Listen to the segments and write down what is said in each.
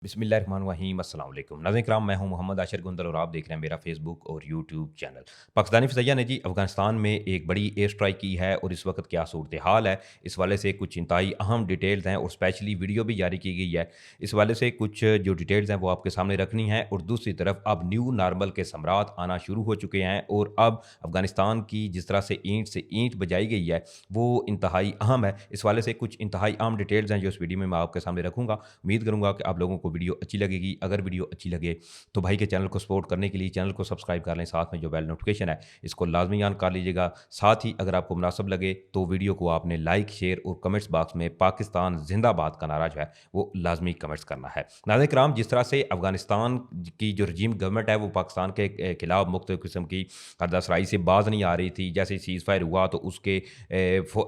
बिस्मिल्लाहिर्रहमानिर्रहीम अस्सलाम वालेकुम नाज़रीन किराम, मैं हूं मोहम्मद आशिर गुंदल और आप देख रहे हैं मेरा फेसबुक और यूट्यूब चैनल। पाकिस्तानी फ़िज़ाइया ने जी अफ़गानिस्तान में एक बड़ी एयर स्ट्राइक की है और इस वक्त क्या सूरत हाल है, इस वाले से कुछ इंतहाई अहम डिटेल्स हैं और स्पेशली वीडियो भी जारी की गई है। इस वाले से कुछ जो डिटेल्स हैं वो आपके सामने रखनी है और दूसरी तरफ अब न्यू नॉर्मल के समरात आना शुरू हो चुके हैं और अब अफ़गानिस्तान की जिस तरह से ईंट बजाई गई है वो इंतहाई अहम है। इस वाले से कुछ इंतहाई अहम डिटेल्स हैं जो इस वीडियो में मैं आपके सामने रखूँगा। उम्मीद करूँगा कि आप लोगों को वीडियो अच्छी लगेगी। अगर वीडियो अच्छी लगे तो भाई के चैनल को सपोर्ट करने के लिए चैनल को सब्सक्राइब कर लें, साथ में जो बेल नोटिफिकेशन है इसको लाजमी ऑन कर लीजिएगा। साथ ही अगर आपको मुनासिब लगे तो वीडियो को आपने लाइक शेयर और कमेंट्स बॉक्स में पाकिस्तान जिंदाबाद का नारा जो है वो लाजमी कमेंट्स करना है। नाज़रीन कराम, जिस तरह से अफगानिस्तान की जो रजीम गवर्नमेंट है वो पाकिस्तान के खिलाफ मुख्तलिफ किस्म की हरदासराई से बाज नहीं आ रही थी। जैसे सीज़ फायर हुआ तो उसके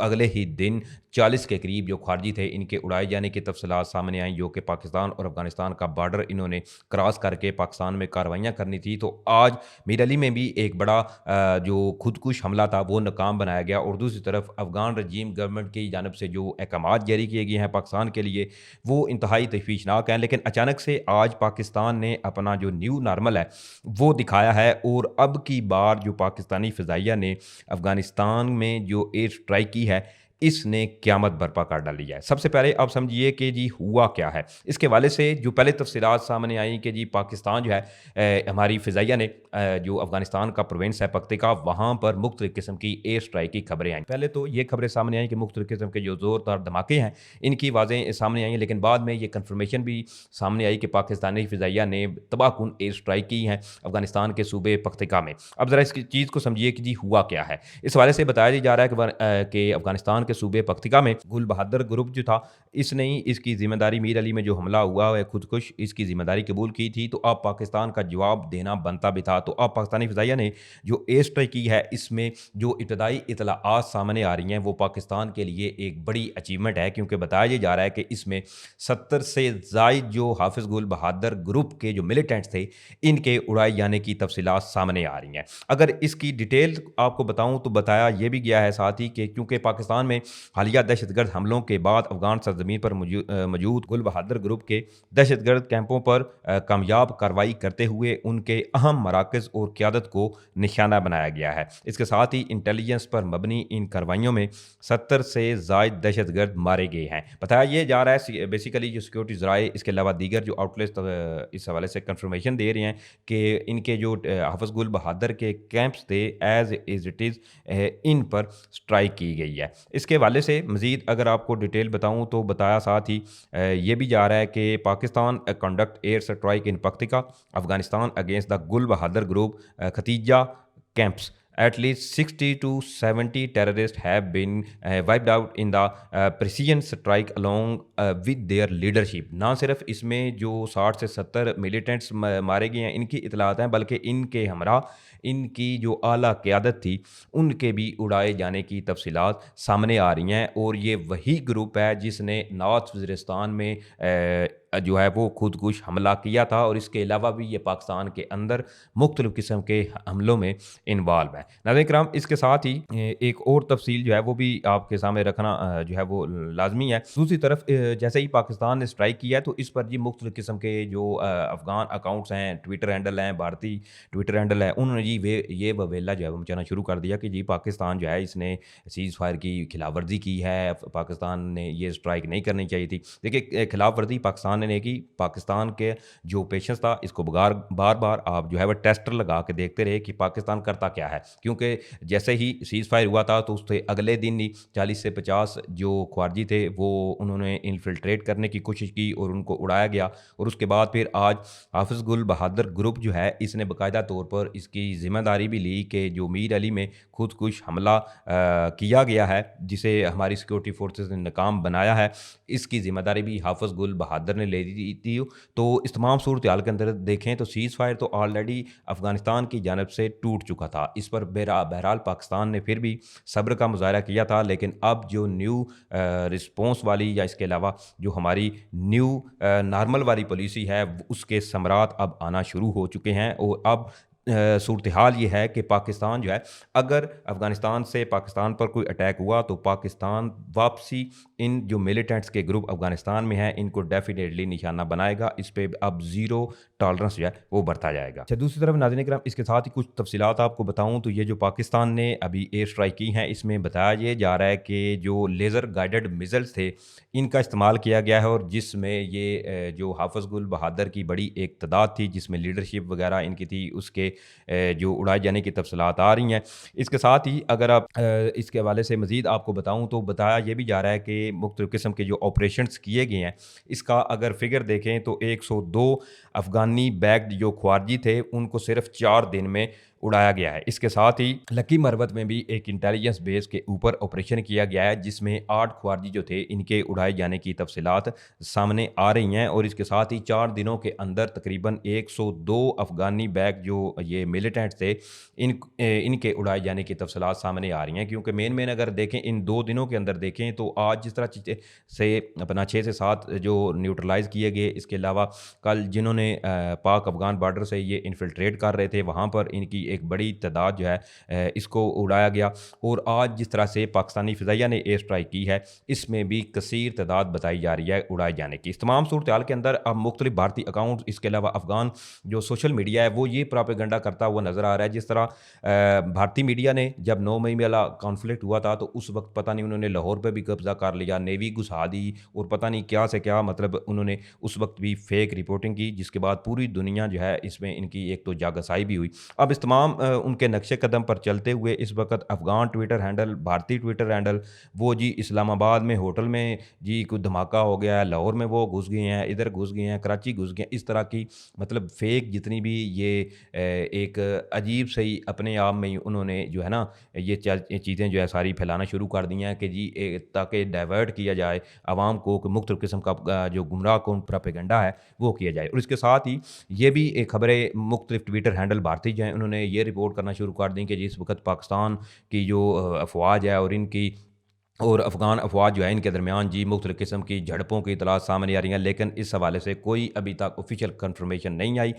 अगले ही दिन 40 के करीब जो खारजी थे इनके उड़ाए जाने की तफसीलात सामने आई, जो कि पाकिस्तान और अफगानिस्तान का बॉर्डर इन्होंने क्रॉस करके पाकिस्तान में कार्रवाइयाँ करनी थी। तो आज मीर अली में भी एक बड़ा जो खुदकुश हमला था वो नाकाम बनाया गया और दूसरी तरफ अफगान रजीम गवर्नमेंट की जानब से जो अहकामात जारी किए गए हैं पाकिस्तान के लिए वो इंतहाई तशवीशनाक हैं। लेकिन अचानक से आज पाकिस्तान ने अपना जो न्यू नॉर्मल है वो दिखाया है और अब की बार जो पाकिस्तानी फ़िज़ाइया ने अफगानिस्तान में जो एयर स्ट्राइक की है इसने क़यामत बर्पा कर डाली है। सबसे पहले आप समझिए कि जी हुआ क्या है? इसके हवाले से जो पहले तफ़सीलात सामने आई कि जी पाकिस्तान जो है हमारी फ़िज़ाइया ने जो अफ़गानिस्तान का प्रोविंस है पख्तिका, वहाँ पर मुख्तलिफ़ किस्म की एयर स्ट्राइक की खबरें आई। पहले तो ये खबरें सामने आई कि मुख्तलिफ़ किस्म के जो ज़ोरदार धमाके हैं, इनकी आवाज़ें सामने आई हैं, लेकिन बाद में ये कन्फर्मेशन भी सामने आई कि पाकिस्तानी फ़िज़ाइया ने तबाहकुन एयर स्ट्राइक की हैं अफ़गानिस्तान के सूबे पख्तिका में। अब ज़रा इस चीज़ को समझिए कि जी हुआ क्या है? इस हवाले से बताया जा रहा है कि अफ़गानिस्तान के सूबे पख्तिका में गुल बहादुर ग्रुप जो था, इसने ही इसकी ज़िम्मेदारी मीर अली में जो हमला हुआ है खुदकुश, इसकी ज़िम्मेदारी कबूल की थी। तो अब पाकिस्तान का जवाब देना बनता भी था। तो अब पाकिस्तानी फ़िज़ाइया ने जो एयर स्ट्राइक की है, इसमें जो इब्तदाई इत्तलाआत सामने आ रही हैं, वो पाकिस्तान के लिए एक बड़ी अचीवमेंट है, क्योंकि बताया ये जा रहा है कि इसमें 70 से ज़ायद जो हाफ़िज़ गुल बहादुर ग्रुप के जो मिलिटेंट्स थे, इनके उड़ाए जाने की तफ़सीलात सामने आ रही हैं। अगर इसकी डिटेल आपको बताऊँ तो बताया ये भी गया है साथ ही कि क्योंकि पाकिस्तान में हालिया दहशतगर्द हमलों के बाद अफ़गान सरज़मीन पर मौजूद गुल बहादुर ग्रुप के दहशतगर्द कैंपों पर कामयाब कार्रवाई करते हुए उनके अहम मराकज़ और क़यादत को निशाना बनाया गया है। इसके साथ ही इंटेलिजेंस पर मबनी इन कार्रवाइयों में 70 से ज़ायद दहशतगर्द मारे गए हैं। बताया ये जा रहा है बेसिकली जो सिक्योरिटी ज़राए, इसके अलावा दीगर जो आउटलेट्स इस हवाले से कंफर्मेशन दे रहे हैं कि इनके जो हाफ़िज़ गुल बहादुर के कैंप्स थे एज़ इट इज़ इन पर स्ट्राइक की गई है। इसके हवाले से मज़ीद अगर आपको डिटेल बताऊँ तो बताया साथ ही ये भी जा रहा है कि Pakistan conduct air strike in Paktika Afghanistan against the Gul Bahadur group खतीजा camps at least 60 to 70 terrorists have been wiped out in the precision strike along with their leadership। ना सिर्फ इसमें जो 60 से 70 मिलिटेंट्स मारे गए हैं इनकी इतलात हैं, बल्कि इनके हमरा इनकी जो आला क़यादत थी उनके भी उड़ाए जाने की तफसीलात सामने आ रही हैं। और ये वही ग्रुप है जिसने नॉर्थ वज़ीरिस्तान में जो है वो खुदकुश हमला किया था और इसके अलावा भी ये पाकिस्तान के अंदर मुख्तलिफ़ किस्म के हमलों में इन्वॉल्व है। नाज़रीन किराम, इसके साथ ही एक और तफ़सील जो है वो भी आपके सामने रखना जो है वो लाज़मी है। दूसरी तरफ जैसे ही पाकिस्तान ने स्ट्राइक किया है तो इस पर जी मुख्तलिफ़ किस्म के जो अफ़गान अकाउंट्स हैं, ट्विटर हैंडल हैं, भारतीय ट्विटर हैंडल है, उन्होंने जी ये ववेला जो है वो मचाना शुरू कर दिया कि जी पाकिस्तान जो है इसने सीज़ फायर की खिलाफवर्जी की है, पाकिस्तान ने ये स्ट्राइक नहीं करनी चाहिए थी। देखिए खिलाफवर्जी पाकिस्तान ने नहीं की, पाकिस्तान के जो पेशेंस था इसको बार बार आप जो है वो टेस्टर लगा के देखते रहे कि पाकिस्तान करता क्या है। क्योंकि जैसे ही सीज़ फायर हुआ था तो उसके अगले दिन ही 40 से 50 जो ख्वारजी थे वो उन्होंने इन्फिल्ट्रेट करने की कोशिश की और उनको उड़ाया गया। और उसके बाद फिर आज हाफ़िज़ गुल बहादुर ग्रुप जो है इसने बाकायदा तौर पर इसकी ज़िम्मेदारी भी ली कि जो मीर अली में खुदकुश हमला किया गया है जिसे हमारी सिक्योरिटी फोर्सेस ने नाकाम बनाया है, इसकी ज़िम्मेदारी भी हाफ़िज़ गुल बहादुर ने ले ली थी। तो इस तमाम सूरत हाल के अंदर देखें तो सीज़ फायर तो ऑलरेडी अफ़गानिस्तान की जानब से टूट चुका था। इस पर बहरहाल पाकिस्तान ने फिर भी सब्र का मुज़ाहरा किया था, लेकिन अब जो न्यू रिस्पॉन्स वाली या इसके अलावा जो हमारी न्यू नॉर्मल वाली पॉलिसी है उसके समरात अब आना शुरू हो चुके हैं और अब सूरत हाल ये है कि पाकिस्तान जो है, अगर अफ़गानिस्तान से पाकिस्तान पर कोई अटैक हुआ तो पाकिस्तान वापसी इन जो मिलिटेंट्स के ग्रुप अफ़गानिस्तान में हैं, इनको डेफ़िनेटली निशाना बनाएगा। इस पे अब ज़ीरो टॉलरेंस जो है वो बरता जाएगा। अच्छा, दूसरी तरफ नाज़रीन किराम, इसके साथ ही कुछ तफ़सीलात आपको बताऊँ तो ये जो पाकिस्तान ने अभी एयर स्ट्राइक की हैं, इसमें बताया ये जा रहा है कि जो लेज़र गाइडेड मिज़ाइल्स थे, इनका इस्तेमाल किया गया है, और जिसमें ये जो हाफ़िज़ गुल बहादुर की बड़ी एक तादाद थी, जिसमें लीडरशिप वग़ैरह इनकी थी, उसके जो उड़ाए जाने की तफ़सीलात आ रही हैं। इसके साथ ही अगर आप इसके हवाले से मज़ीद आपको बताऊँ तो बताया ये भी जा रहा है कि मुख्तलिफ़ किस्म के जो ऑपरेशंस किए गए हैं, इसका अगर फ़िगर देखें तो 102 अफ़गानी बैग्ड जो ख्वारिजी थे, उनको सिर्फ़ 4 दिन में उड़ाया गया है। इसके साथ ही लकी मरवत में भी एक इंटेलिजेंस बेस के ऊपर ऑपरेशन किया गया है, जिसमें 8 ख्वारिजी जो थे, इनके उड़ाए जाने की तफ़सीलात सामने आ रही हैं, और इसके साथ ही 4 दिनों के अंदर तकरीबन 102 अफ़गानी बैग जो ये मिलिटेंट थे, इनके उड़ाए जाने की तफ़सीलात सामने आ रही हैं। क्योंकि मेन अगर देखें, इन 2 दिनों के अंदर देखें तो आज जिस तरह चीज़ें से अपना 6 से 7 जो न्यूट्रलाइज़ किए गए, इसके अलावा कल जिन्होंने पाक अफ़गान बॉर्डर से ये इन्फिल्ट्रेट कर रहे थे, वहाँ पर इनकी एक बड़ी तादाद जो है इसको उड़ाया गया। और आज जिस तरह से पाकिस्तानी फ़िज़ाइया ने एयर स्ट्राइक की है, इसमें भी कसीर तादाद बताई जा रही है उड़ाए जाने की। इस तमाम सूरत हाल के अंदर अब मुख्तलिफ भारतीय अकाउंट, इसके अलावा अफ़गान जो सोशल मीडिया है, वो ये प्रोपेगेंडा करता हुआ नज़र आ रहा है। जिस तरह भारतीय मीडिया ने जब 9 मई में वाला कॉन्फ्लिक्ट हुआ था, तो उस वक्त पता नहीं उन्होंने लाहौर पे भी कब्ज़ा कर लिया, नेवी घुसा दी, और पता नहीं क्या से क्या, मतलब उन्होंने उस वक्त भी फेक रिपोर्टिंग की, जिसके बाद पूरी दुनिया जो है इसमें इनकी एक तो जागसाई भी हुई। अब इस तमाम उनके नक्शे कदम पर चलते हुए इस वक्त अफ़गान ट्विटर हैंडल, भारतीय ट्विटर हैंडल, वो जी इस्लामाबाद में होटल में जी कोई धमाका हो गया है, लाहौर में वो घुस गए हैं, इधर घुस गए हैं, कराची घुस गए हैं, इस तरह की मतलब फेक जितनी भी ये एक अजीब सही अपने आप में ही उन्होंने जो है ना, ये चीज़ें जो है सारी फैलाना शुरू कर दी हैं कि जी ताकि डाइवर्ट किया जाए आवाम को, कि मुख्तलिफ़ किस्म का जो गुमराह कौन प्रोपेगेंडा है वो किया जाए। और इसके साथ ही ये भी खबरें मुख्तलिफ़ ट्विटर हैंडल भारतीय जो हैं, उन्होंने ये रिपोर्ट करना शुरू कर दी कि जिस वक़्त पाकिस्तान की जो अफ़वाज है और इनकी और अफ़गान अफ़वाज जो है, इनके दरमियान जी मुख्तलिफ़ किस्म की झड़पों की इतलात सामने आ रही हैं, लेकिन इस हवाले से कोई अभी तक ऑफ़िशियल कन्फर्मेशन नहीं आई।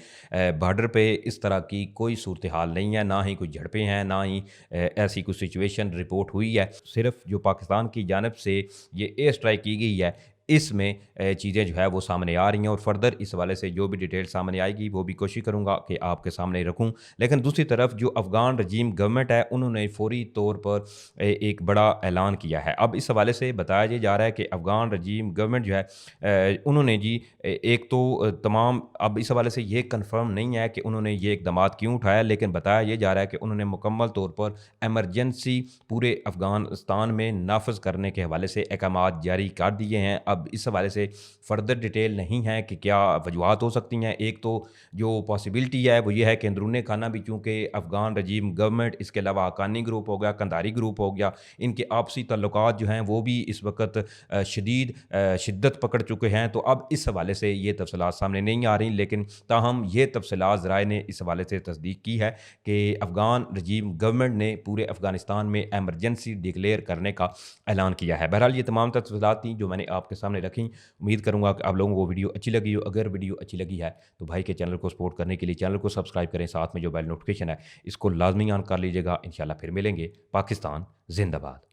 बॉर्डर पे इस तरह की कोई सूरत हाल नहीं है, ना ही कोई झड़पें हैं, ना ही ऐसी कोई सिचुएशन रिपोर्ट हुई है। सिर्फ़ जो पाकिस्तान की जानिब से ये एयर स्ट्राइक की गई है, इसमें चीज़ें जो है वो सामने आ रही हैं, और फ़र्दर इस हवाले से जो भी डिटेल सामने आएगी, वो भी कोशिश करूँगा कि आपके सामने रखूँ। लेकिन दूसरी तरफ जो अफ़गान रजीम गवर्नमेंट है, उन्होंने फ़ौरी तौर पर एक बड़ा ऐलान किया है। अब इस हवाले से बताया ये जा रहा है कि अफ़गान रजीम गवर्नमेंट जो है, उन्होंने जी एक तो तमाम, अब इस हवाले से ये कन्फर्म नहीं है कि उन्होंने ये इक़दामात क्यों उठाया, लेकिन बताया ये जा रहा है कि उन्होंने मुकम्मल तौर पर इमरजेंसी पूरे अफ़गानिस्तान में नाफ़ज़ करने के हवाले से अहकामात जारी कर दिए हैं। अब इस हवाले से फ़र्दर डिटेल नहीं है कि क्या वजूहात हो सकती हैं। एक तो जो पॉसिबिलिटी है वो ये है कि अंदरूनी खाना भी, चूँकि अफ़गान रजीम गवर्नमेंट, इसके अलावा हक्कानी ग्रुप हो गया, कंधारी ग्रुप हो गया, इनके आपसी ताल्लुकात जो हैं वो भी इस वक़्त शिद्दत पकड़ चुके हैं। तो अब इस हवाले से ये तफ़सीलात सामने नहीं आ रही, लेकिन ताहम ये तफ़सीलात ज़राए ने इस हवाले से तस्दीक की है कि अफ़गान रजीम गवर्नमेंट ने पूरे अफ़गानिस्तान में इमरजेंसी डिक्लेयर करने का ऐलान किया है। बहरहाल ये तमाम तफ़सीलात थी जो मैंने आपके सामने रखी। उम्मीद करूँगा कि आप लोगों को वीडियो अच्छी लगी हो। अगर वीडियो अच्छी लगी है तो भाई के चैनल को सपोर्ट करने के लिए चैनल को सब्सक्राइब करें, साथ में जो बेल नोटिफिकेशन है इसको लाज़मी ऑन कर लीजिएगा। इंशाल्लाह फिर मिलेंगे। पाकिस्तान ज़िंदाबाद।